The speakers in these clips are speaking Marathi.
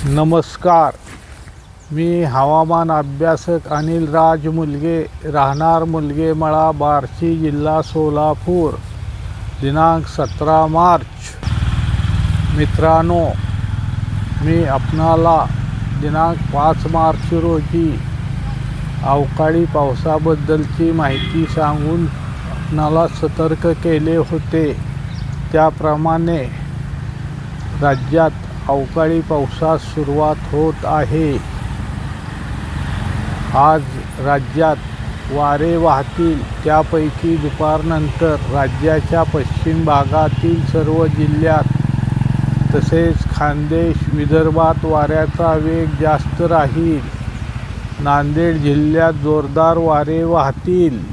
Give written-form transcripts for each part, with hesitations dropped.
नमस्कार. मी हवामान अभ्यासक अनिल राज मुलगे, राहणार मुलगेमळा, बार्शी, जिल्हा सोलापूर. दिनांक 17 मार्च. मित्रांनो, मी आपणाला दिनांक 5 मार्च रोजी अवकाळी पावसाबद्दलची माहिती सांगून आपणाला सतर्क केले होते. त्याप्रमाणे राज्यात अवकाळी पावसास सुरुवात होत आहे. आज राज्यात वारे वाहतील. त्यापैकी दुपारनंतर राज्याच्या पश्चिम भागातील सर्व जिल्ह्यात तसेच खान्देश, विदर्भात वाऱ्याचा वेग जास्त राहील. नांदेड जिल्ह्यात जोरदार वारे वाहतील.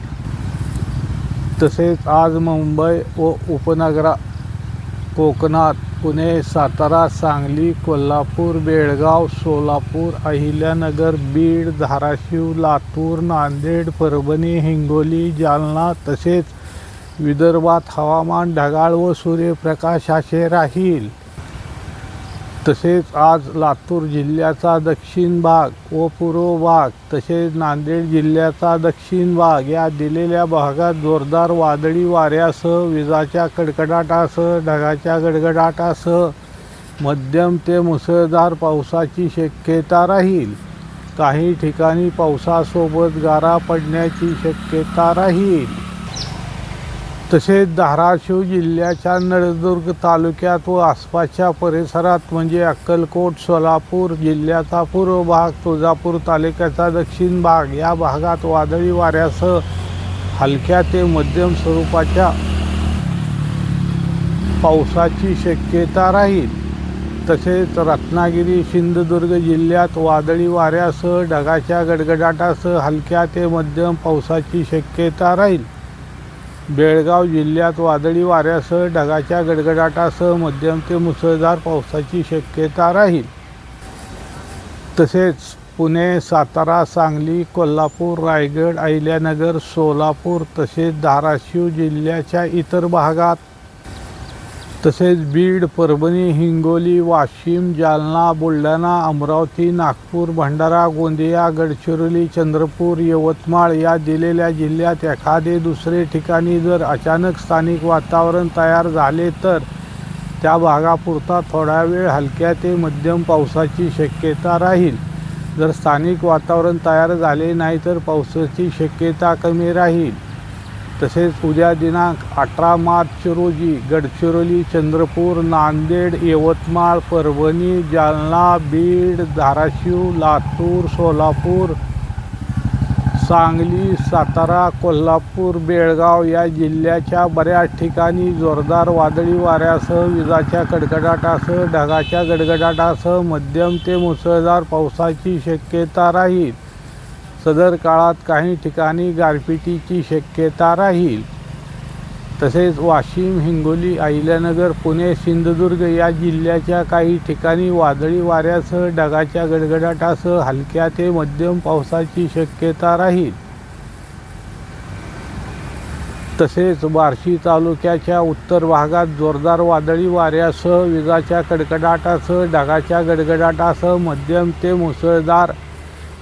तसेच आज मुंबई व उपनगरा कोकणात पुणे, सातारा, सांगली, कोल्हापूर, बेळगाव, सोलापूर, अहिल्यानगर, बीड, धाराशिव, लातूर, नांदेड, परभणी, हिंगोली, जालना तसेच विदर्भात हवामान ढगाळ व सूर्यप्रकाश असे राहील. तसेच आज लातूर जिल्ह्याचा दक्षिण भाग व पूर्व भाग तसेच नांदेड जिल्ह्याचा दक्षिण भाग या दिलेल्या भागात जोरदार वादळी वाऱ्यासह, विजांच्या कडकडाटासह, ढगाच्या गडगडाटासह मध्यम ते मुसळधार पावसाची शक्यता राहील. काही ठिकाणी पावसासोबत गारा पडण्याची शक्यता राहील. तसेच धाराशिव जिल्ह्याच्या नळदुर्ग तालुक्यात व आसपासच्या परिसरात म्हणजे अक्कलकोट, सोलापूर जिल्ह्याचा पूर्व भाग, तुळजापूर तालुक्याचा दक्षिण भाग या भागात वादळी वाऱ्यासह हलक्या ते मध्यम स्वरूपाच्या पावसाची शक्यता राहील. तसेच रत्नागिरी, सिंधुदुर्ग जिल्ह्यात वादळी वाऱ्यासह, ढगाच्या गडगडाटासह हलक्या ते मध्यम पावसाची शक्यता राहील. बेळगाव जिल्ह्यात वादळी वाऱ्यासह, ढगाच्या गडगडाटासह मध्यम ते मुसळधार पावसाची शक्यता राहील. तसेच पुणे, सातारा, सांगली, कोल्हापूर, रायगड, अहिल्यानगर, सोलापूर तसेच धाराशिव जिल्ह्याच्या इतर भागात तसेच बीड, परभणी, हिंगोली, वाशिम, जालना, बुलढाणा, अमरावती, नागपूर, भंडारा, गोंदिया, गडचिरोली, चंद्रपूर, यवतमाळ या दिलेल्या जिल्ह्यात एखादे दुसरे ठिकाणी जर अचानक स्थानिक वातावरण तयार झाले तर त्या भागापुरता थोडा वेळ हलक्या ते मध्यम पावसाची शक्यता राहील. जर स्थानिक वातावरण तयार झाले नाही तर पावसाची शक्यता कमी राहील. तसेच उद्या दिनांक 18 मार्च रोजी गडचिरोली, चंद्रपूर, नांदेड, यवतमाळ, परभणी, जालना, बीड, धाराशिव, लातूर, सोलापूर, सांगली, सातारा, कोल्हापूर, बेळगाव या जिल्ह्याच्या बऱ्याच ठिकाणी जोरदार वादळी वाऱ्यासह, विजांच्या कडकडाटासह, ढगाच्या गडगडाटासह मध्यम ते मुसळधार पावसाची शक्यता राहील. सदर काळात काही ठिकाणी गारपिटीची शक्यता राहील. तसेच वाशिम, हिंगोली, अहिल्यानगर, पुणे, सिंधुदुर्ग या जिल्ह्याच्या काही ठिकाणी वादळी वाऱ्यासह, ढगाच्या गडगडाटासह हलक्या ते मध्यम पावसाची शक्यता राहील. तसेच बार्शी तालुक्याच्या उत्तर भागात जोरदार वादळी वाऱ्यासह, विजांच्या कडकडाटासह, ढगाच्या गडगडाटासह मध्यम ते मुसळधार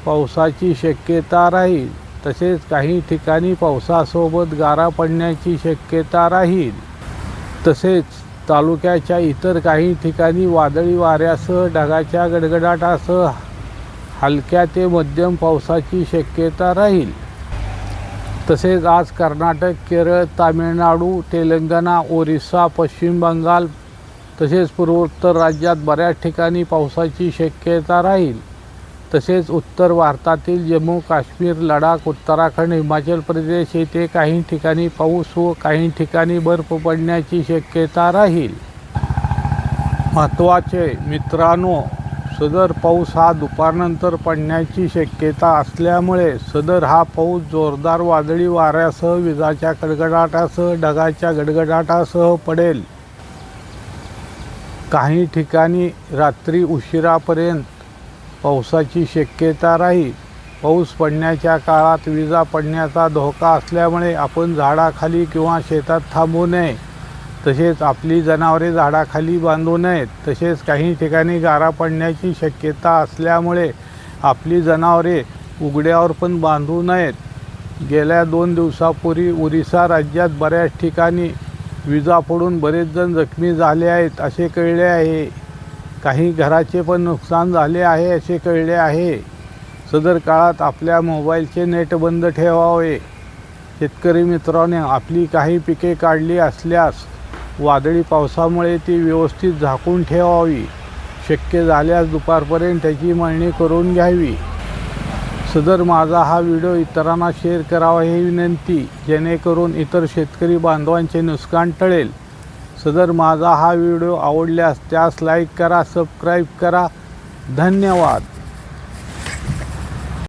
पावसाची शक्यता राहील. तसेच काही ठिकाणी पावसासोबत गारा पडण्याची शक्यता राहील. तसेच तालुक्याच्या इतर काही ठिकाणी वादळी वाऱ्यासह, ढगाच्या गडगडाटासह हलक्या ते मध्यम पावसाची शक्यता राहील. तसेच आज कर्नाटक, केरळ, तामिळनाडू, तेलंगणा, ओरिसा, पश्चिम बंगाल तसेच पूर्वोत्तर राज्यात बऱ्याच ठिकाणी पावसाची शक्यता राहील. तसेच उत्तर भारतातील जम्मू काश्मीर, लडाख, उत्तराखंड, हिमाचल प्रदेश येथे काही ठिकाणी पाऊस व काही ठिकाणी बर्फ पडण्याची शक्यता राहील. महत्त्वाचे मित्रांनो, सदर पाऊस हा दुपारनंतर पडण्याची शक्यता असल्यामुळे सदर हा पाऊस जोरदार वादळी वाऱ्यासह, विजांच्या कडकडाटासह, ढगाच्या गडगडाटासह पडेल. काही ठिकाणी रात्री उशिरापर्यंत पावसाची शक्यता राहील. पाऊस पडण्याच्या काळात विजा पडण्याचा धोका असल्यामुळे आपण झाडाखाली किंवा शेतात थांबू नये. तसेच आपली जनावरे झाडाखाली बांधू नयेत. तसेच काही ठिकाणी गारा पडण्याची शक्यता असल्यामुळे आपली जनावरे उघड्यावर पण बांधू नयेत. गेल्या 2 दिवसापूर्वी ओरिसा राज्यात बऱ्याच ठिकाणी विजा पडून बरेच जण जखमी झाले आहेत असे कळले आहे. काही घराचे पण नुकसान झाले आहे असे कळले आहे. सदर काळात आपल्या मोबाईलचे नेट बंद ठेवावे. शेतकरी मित्रांनो, आपली काही पिके काढली असल्यास वादळी पावसामुळे ती व्यवस्थित झाकून ठेवावी. शक्य झाल्यास दुपारपर्यंत त्याची मळणी करून घ्यावी. सदर माझा हा व्हिडिओ इतरांना शेअर करावा ही विनंती, जेणेकरून इतर शेतकरी बांधवांचे नुकसान टळेल. सदर माझा हा व्हिडिओ आवडल्यास त्यास लाईक करा, सबस्क्राईब करा. धन्यवाद.